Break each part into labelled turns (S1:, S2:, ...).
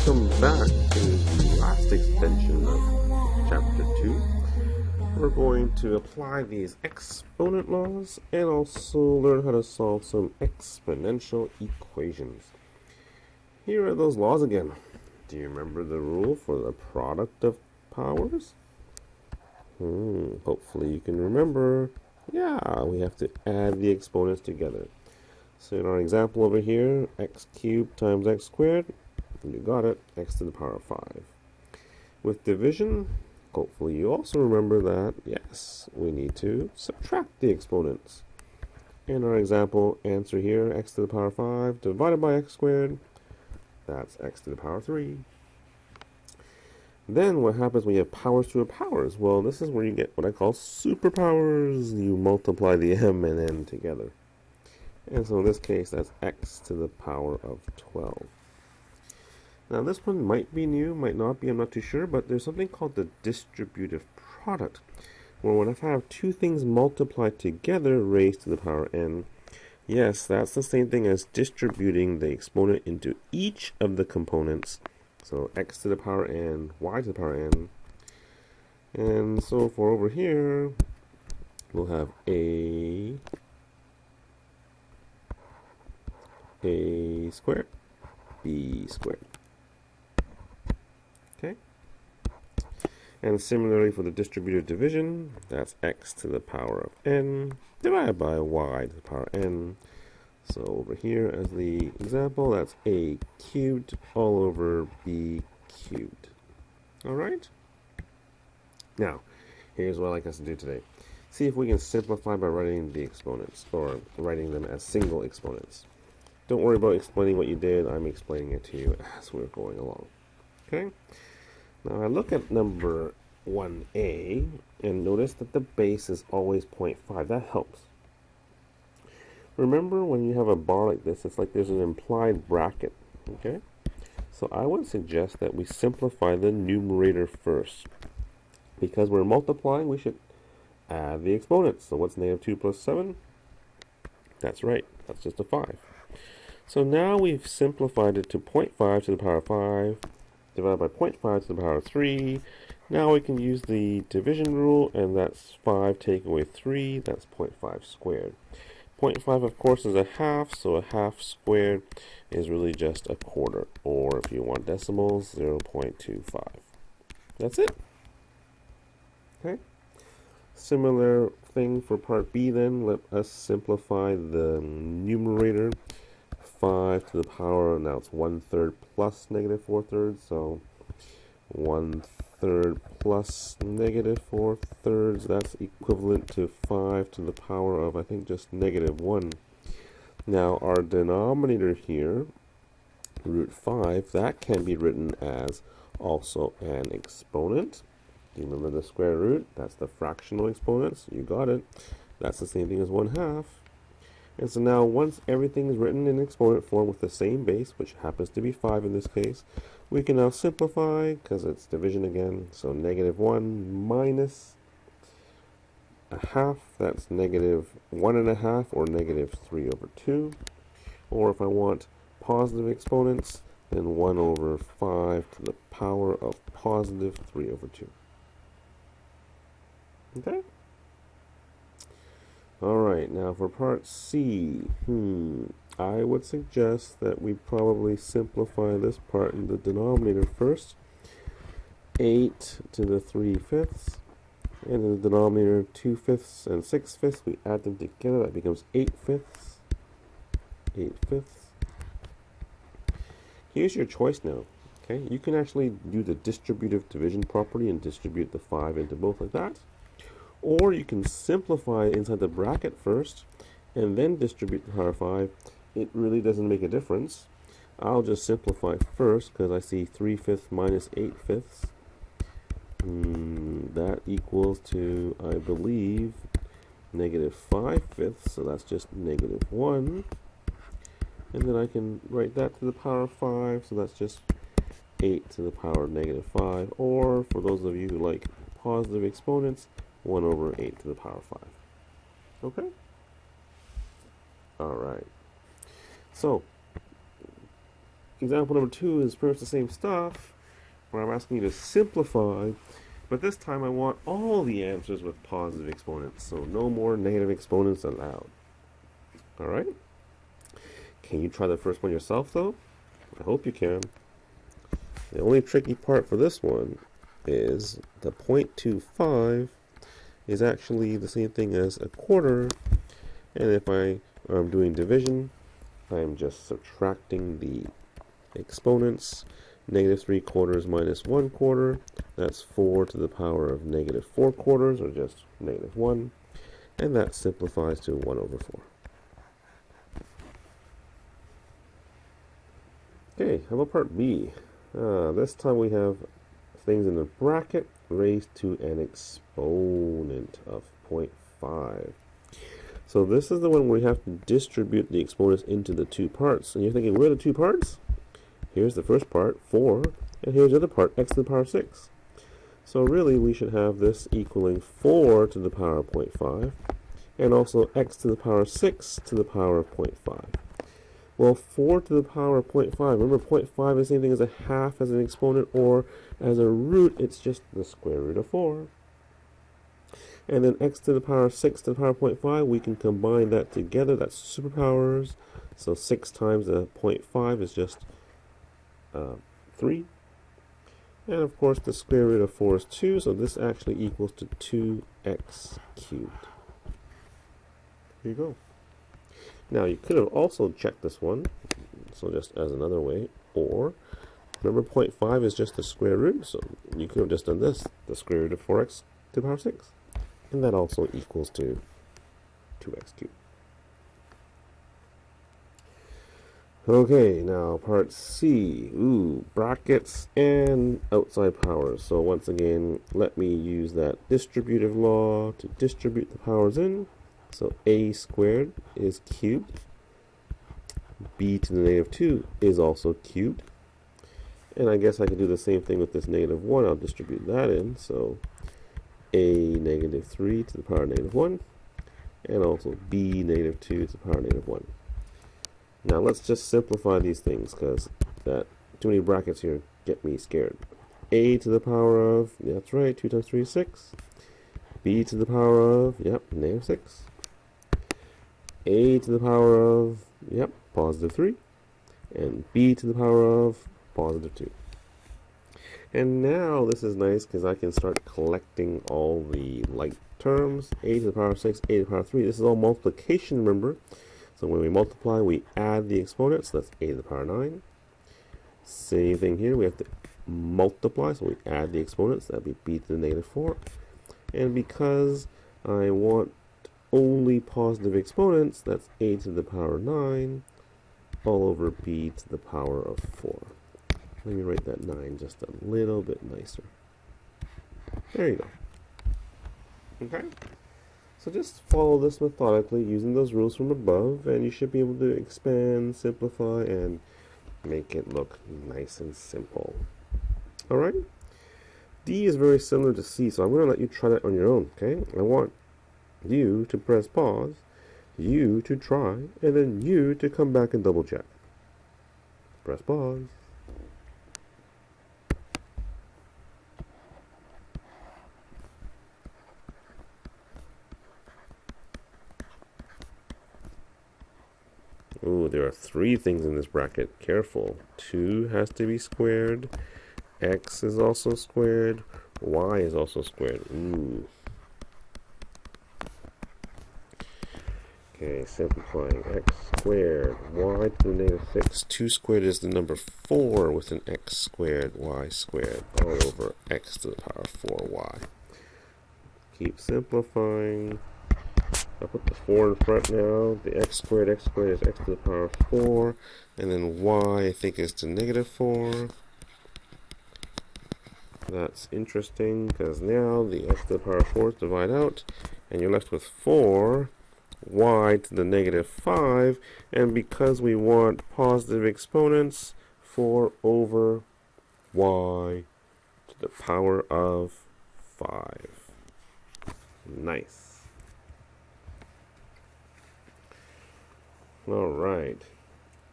S1: welcome back to the last extension of Chapter 2. We're going to apply these exponent laws and also learn how to solve some exponential equations. Here are those laws again. Do you remember the rule for the product of powers? Hopefully you can remember. Yeah, we have to add the exponents together. So in our example over here, x cubed times x squared, you got it, x to the power of 5. With division, hopefully you also remember that, yes, we need to subtract the exponents. In our example answer here, x to the power of 5 divided by x squared, that's x to the power of 3. Then what happens when you have powers to a powers? Well, this is where you get what I call superpowers. You multiply the m and n together. And so in this case, that's x to the power of 12. Now this one might be new, might not be, I'm not too sure, but there's something called the distributive product, where when I have two things multiplied together raised to the power n, yes, that's the same thing as distributing the exponent into each of the components. So x to the power n, y to the power n. And so for over here, we'll have a squared, b squared. Okay? And similarly for the distributive division, that's x to the power of n divided by y to the power n. So over here as the example, that's a cubed all over b cubed. Alright? Now, here's what I'd like us to do today. See if we can simplify by writing the exponents, or writing them as single exponents. Don't worry about explaining what you did, I'm explaining it to you as we're going along. Okay? Now I look at number 1a and notice that the base is always 0.5. That helps. Remember when you have a bar like this, it's like there's an implied bracket. Okay? So I would suggest that we simplify the numerator first. Because we're multiplying, we should add the exponents. So what's negative 2 plus 7? That's right, that's just a 5. So now we've simplified it to 0.5 to the power of 5 divided by 0.5 to the power of 3. Now we can use the division rule, and that's 5 take away 3, that's 0.5 squared. 0.5 of course is a half, so a half squared is really just a quarter, or if you want decimals, 0.25. That's it. Okay. Similar thing for part B then, let us simplify the numerator. 5 to the power, now it's 1/3 plus negative 4/3, so 1/3 plus negative 4/3, that's equivalent to 5 to the power of, I think, just negative 1. Now our denominator here, root 5, that can be written as also an exponent. Do you remember the square root? That's the fractional exponents. You got it. That's the same thing as 1/2. And so now once everything is written in exponent form with the same base, which happens to be 5 in this case, we can now simplify because it's division again. So negative 1 minus a half, that's negative 1.5 or negative 3/2. Or if I want positive exponents, then 1/5 to the power of positive 3/2. Okay? Alright, now for part C, I would suggest that we probably simplify this part in the denominator first. 8 to the 3/5, and in the denominator 2/5 and 6/5, we add them together, that becomes 8/5. 8/5. Here's your choice now. Okay, you can actually do the distributive division property and distribute the 5 into both like that. Or you can simplify inside the bracket first and then distribute the power of 5. It really doesn't make a difference. I'll just simplify first because I see 3/5 minus 8/5. That equals to, I believe, negative 5/5. So that's just negative 1. And then I can write that to the power of 5. So that's just 8 to the power of negative 5. Or for those of you who like positive exponents, 1/8 to the power of 5. Okay? Alright. So, example number 2 is pretty much the same stuff, where I'm asking you to simplify, but this time I want all the answers with positive exponents, so no more negative exponents allowed. Alright? Can you try the first one yourself, though? I hope you can. The only tricky part for this one is the 0.25 is actually the same thing as a quarter, and if I'm doing division, I'm just subtracting the exponents. Negative 3/4 minus 1/4, that's 4 to the power of negative 4/4, or just negative 1, and that simplifies to 1/4. Okay, how about part B? This time we have things in the bracket raised to an exponent of 0.5. So this is the one where we have to distribute the exponents into the two parts. And you're thinking, where are the two parts? Here's the first part, 4, and here's the other part, x to the power 6. So really we should have this equaling 4 to the power of 0.5, and also x to the power 6 to the power of 0.5. Well, 4 to the power of 0.5, remember 0.5 is the same thing as a half as an exponent, or as a root, it's just the square root of 4. And then x to the power 6 to the power of 0.5, we can combine that together, that's superpowers. So 6 times the 0.5 is just 3. And of course the square root of 4 is 2, so this actually equals to 2x cubed. Here you go. Now you could have also checked this one, so just as another way, or remember 0.5 is just the square root, so you could have just done this, the square root of 4x to the power 6, and that also equals to 2x cubed. Okay, now part C. Brackets and outside powers. So once again, let me use that distributive law to distribute the powers in. So a squared is cubed. B to the negative 2 is also cubed. And I guess I can do the same thing with this negative 1. I'll distribute that in. So a negative 3 to the power of negative 1. And also b negative 2 to the power of negative 1. Now let's just simplify these things, because that too many brackets here get me scared. A to the power of, that's right, 2 times 3 is 6. B to the power of, negative 6. A to the power of, positive 3. And B to the power of, positive 2. And now this is nice because I can start collecting all the like terms. A to the power of 6, A to the power of 3. This is all multiplication, remember? So when we multiply, we add the exponents. So that's a to the power 9. Same thing here. We have to multiply, so we add the exponents. That would be b to the negative 4. And because I want only positive exponents, that's a to the power 9 all over b to the power of 4. Let me write that 9 just a little bit nicer. There you go. Okay? So just follow this methodically using those rules from above, and you should be able to expand, simplify, and make it look nice and simple. Alright? D is very similar to C, so I'm going to let you try that on your own, okay? I want you to press pause, you to try, and then you to come back and double check. Press pause. Ooh, there are 3 things in this bracket. Careful. 2 has to be squared. X is also squared. Y is also squared. Ooh. Okay, simplifying. X squared. Y to the negative 6. 2 squared is the number 4 with an x squared, y squared, all over x to the power of 4y. Keep simplifying. I'll put the 4 in front now. The x squared is x to the power of 4. And then y, I think, is to negative 4. That's interesting, because now the x to the power of 4 is divide out. And you're left with 4, y to the negative 5. And because we want positive exponents, 4 over y to the power of 5. Nice. All right.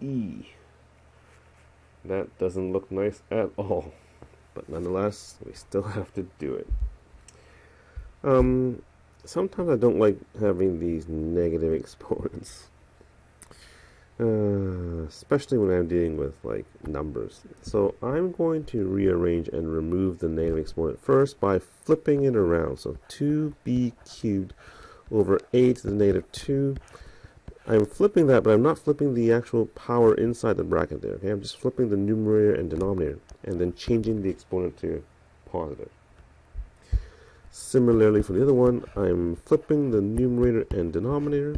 S1: E. That doesn't look nice at all, but nonetheless, we still have to do it. Sometimes I don't like having these negative exponents, especially when I'm dealing with like numbers. So I'm going to rearrange and remove the negative exponent first by flipping it around. So 2b cubed over a to the negative 2. I'm flipping that, but I'm not flipping the actual power inside the bracket there. Okay, I'm just flipping the numerator and denominator, and then changing the exponent to positive. Similarly for the other one, I'm flipping the numerator and denominator,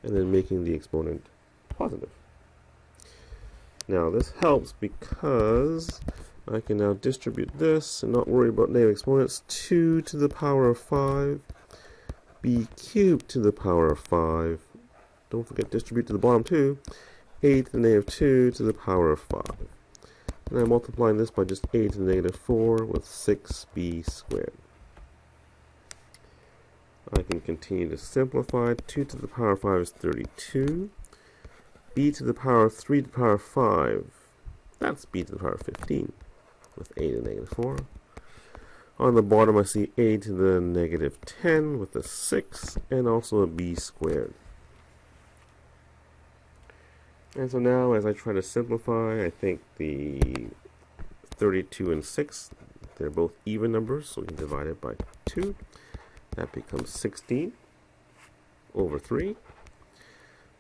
S1: and then making the exponent positive. Now this helps because I can now distribute this and not worry about negative exponents. 2 to the power of 5, b cubed to the power of 5. Don't forget distribute to the bottom too. 8 to the negative 2 to the power of 5. And I'm multiplying this by just a to the negative 4 with 6b squared. I can continue to simplify. 2 to the power of 5 is 32. b to the power of 3 to the power of 5, that's b to the power of 15 with a to the negative 4. On the bottom I see a to the negative 10 with a 6 and also a b squared. And so now as I try to simplify, I think the 32 and 6, they're both even numbers, so we can divide it by 2. That becomes 16 over 3.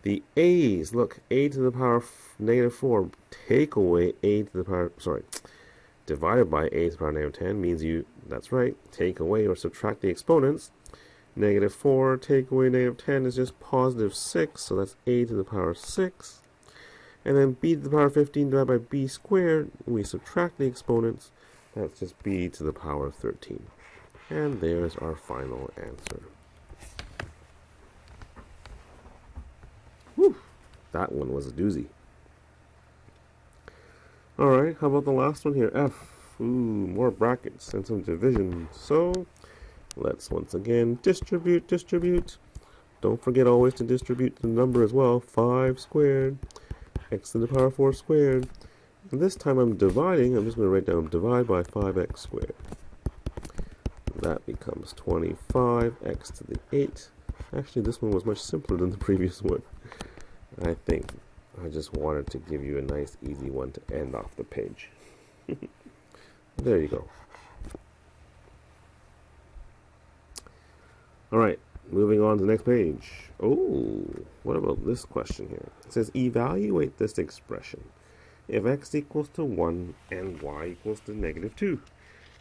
S1: The a's, look, a to the power of negative 4, take away a to the power, divided by a to the power of negative 10 means that's right, take away or subtract the exponents. Negative 4 take away negative 10 is just positive 6, so that's a to the power of 6. And then b to the power of 15 divided by b squared, we subtract the exponents, that's just b to the power of 13. And there's our final answer. Whew, that one was a doozy. Alright, how about the last one here? F. Ooh, more brackets and some division. So, let's once again distribute. Don't forget always to distribute the number as well. 5 squared, x to the power of 4 squared. And this time I'm dividing. I'm just going to write down divide by 5x squared. That becomes 25x to the 8. Actually, this one was much simpler than the previous one. I think I just wanted to give you a nice, easy one to end off the page. There you go. Alright, moving on to the next page. Oh, what about this question here? It says, evaluate this expression if x equals to 1 and y equals to negative 2.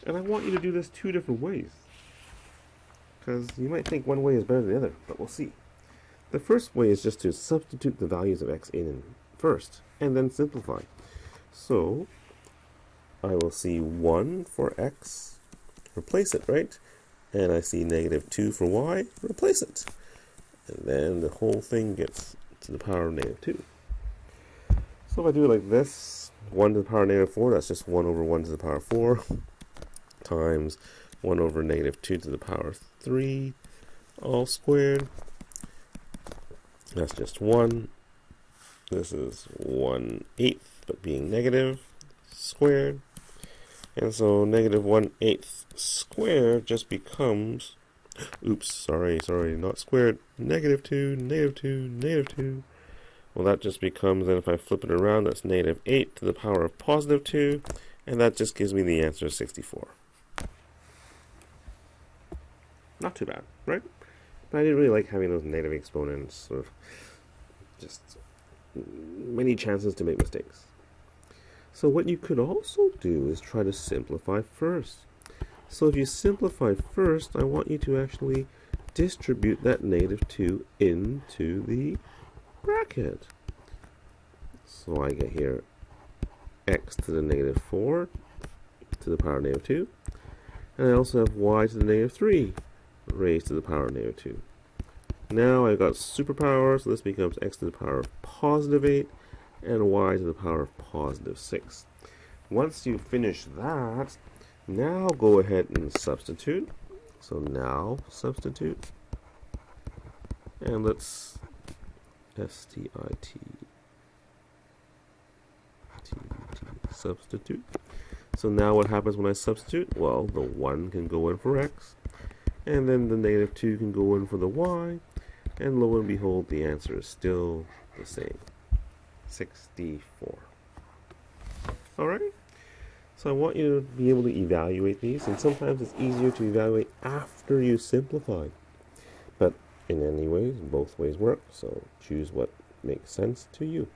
S1: And I want you to do this 2 different ways, because you might think one way is better than the other, but we'll see. The first way is just to substitute the values of x in first, and then simplify. So, I will see 1 for x, replace it, right? And I see negative 2 for y, replace it. And then the whole thing gets to the power of negative 2. So if I do it like this, 1 to the power of negative 4, that's just 1 over 1 to the power of 4, times 1 over negative 2 to the power of 3, all squared. That's just 1. This is 1/8, but being negative, squared. And so negative 1/8 squared just becomes, oops, sorry, not squared, negative 2, negative 2, negative 2. Well, that just becomes, then if I flip it around, that's negative 8 to the power of positive 2, and that just gives me the answer 64. Not too bad, right? But I didn't really like having those negative exponents, sort of just many chances to make mistakes. So what you could also do is try to simplify first. So if you simplify first, I want you to actually distribute that negative 2 into the bracket. So I get here x to the negative 4 to the power of negative 2. And I also have y to the negative 3 raised to the power of negative 2. Now I've got superpower, so this becomes x to the power of positive 8 and y to the power of positive 6. Once you finish that, now go ahead and substitute. So now substitute. And let's STIT. substitute. So now what happens when I substitute? Well, the 1 can go in for x, and then the negative 2 can go in for the y, and lo and behold, the answer is still the same, 64. Alright? So I want you to be able to evaluate these, and sometimes it's easier to evaluate after you simplify. But in any ways, both ways work, so choose what makes sense to you.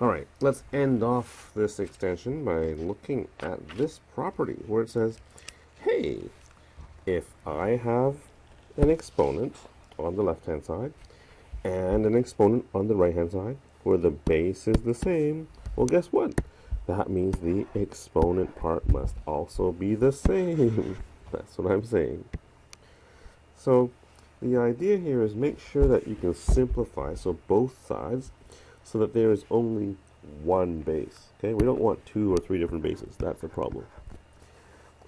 S1: Alright, let's end off this extension by looking at this property where it says, hey, if I have an exponent on the left-hand side and an exponent on the right-hand side where the base is the same, well, guess what? That means the exponent part must also be the same. That's what I'm saying. So the idea here is make sure that you can simplify, so both sides, so that there is only one base. Okay, we don't want 2 or 3 different bases. That's a problem.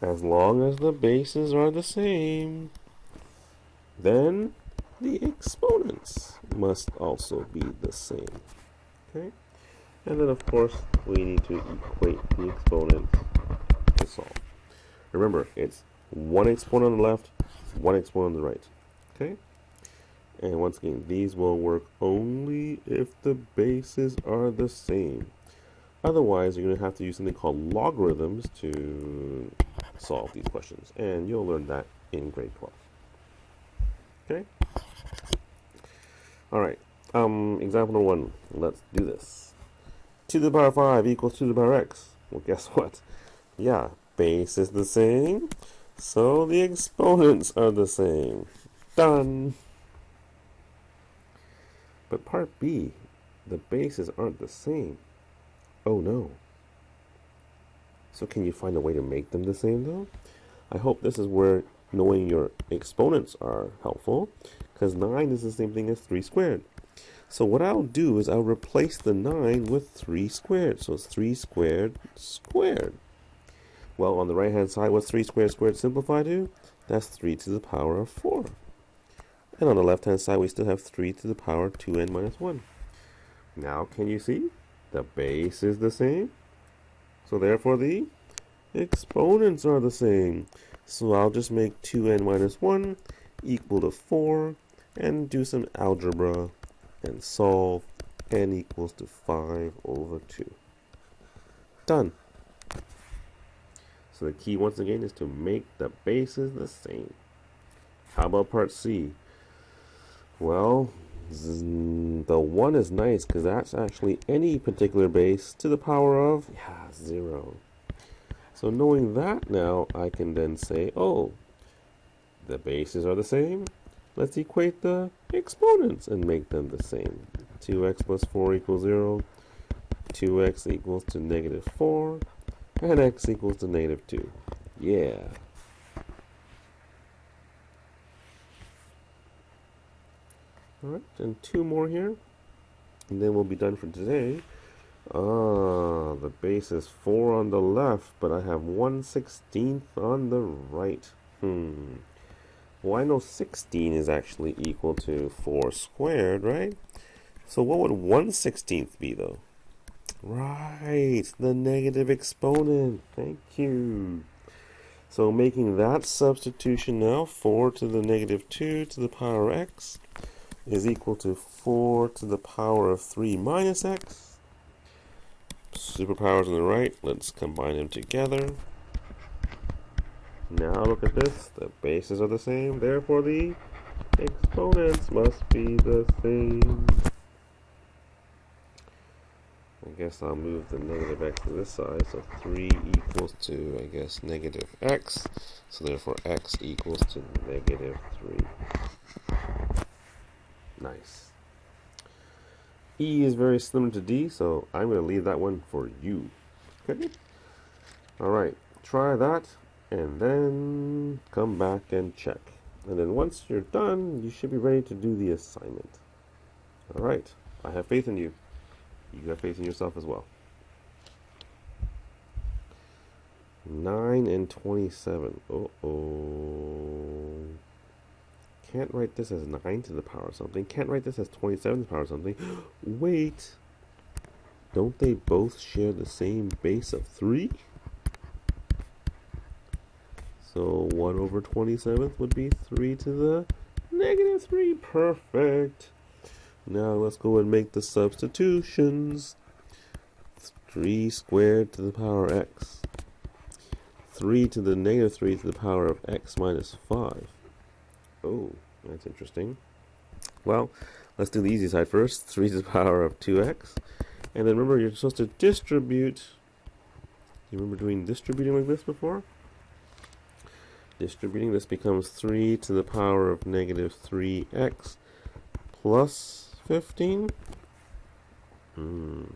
S1: As long as the bases are the same, then the exponents must also be the same. Okay, and then of course we need to equate the exponents to solve. Remember, it's one exponent on the left, one exponent on the right. Okay? And once again, these will work only if the bases are the same. Otherwise, you're going to have to use something called logarithms to solve these questions. And you'll learn that in grade 12. Okay? Alright. Example number 1. Let's do this. 2 to the power 5 equals 2 to the power x. Well, guess what? Yeah, base is the same, so the exponents are the same. Done. But part B, the bases aren't the same. Oh no. So can you find a way to make them the same though? I hope this is where knowing your exponents are helpful, because 9 is the same thing as 3 squared. So what I'll do is I'll replace the 9 with 3 squared. So it's 3 squared squared. Well, on the right hand side, what's 3 squared squared simplify to? That's 3 to the power of 4. And on the left hand side, we still have 3 to the power 2n minus 1. Now, can you see? The base is the same. So therefore, the exponents are the same. So I'll just make 2n minus 1 equal to 4 and do some algebra and solve n equals to 5 over 2. Done. So the key once again is to make the bases the same. How about part C? Well, the 1 is nice because that's actually any particular base to the power of 0. So knowing that now, I can then say, oh, the bases are the same. Let's equate the exponents and make them the same. 2x plus 4 equals 0. 2x equals to negative 4. And x equals to negative 2. Yeah. Alright, and 2 more here. And then we'll be done for today. The base is 4 on the left, but I have 1/16 on the right. Well, I know 16 is actually equal to 4 squared, right? So what would 1/16 be, though? Right, the negative exponent. Thank you. So making that substitution now, 4 to the negative 2 to the power x is equal to 4 to the power of 3 minus x. Superpowers on the right, let's combine them together. Now look at this, the bases are the same, therefore the exponents must be the same. I guess I'll move the negative x to this side, so 3 equals to, I guess, negative x, so therefore x equals to negative 3. Nice. E is very similar to D, so I'm going to leave that one for you. Okay? Alright, try that, and then come back and check. And then once you're done, you should be ready to do the assignment. Alright, I have faith in you. You have faith in yourself as well. 9 and 27. Uh-oh. Can't write this as 9 to the power of something. Can't write this as 27 to the power of something. Wait. don't they both share the same base of 3? So 1 over 27th would be 3 to the negative 3. Perfect. Now let's go and make the substitutions. 3 squared to the power x. 3 to the negative 3 to the power of x minus 5. Oh, that's interesting. Well, let's do the easy side first. 3 to the power of 2x. And then remember, you're supposed to distribute. You remember doing distributing like this before? Distributing, this becomes 3 to the power of negative 3x plus 15. And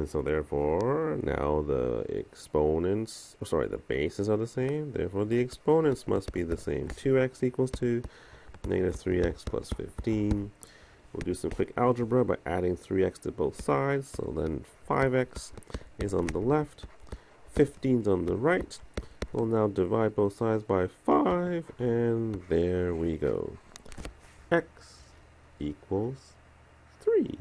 S1: so therefore, now the exponents, the bases are the same. Therefore, the exponents must be the same. 2x equals to negative 3x plus 15. We'll do some quick algebra by adding 3x to both sides. So then 5x is on the left, 15 is on the right. We'll now divide both sides by 5, and there we go. X equals 3.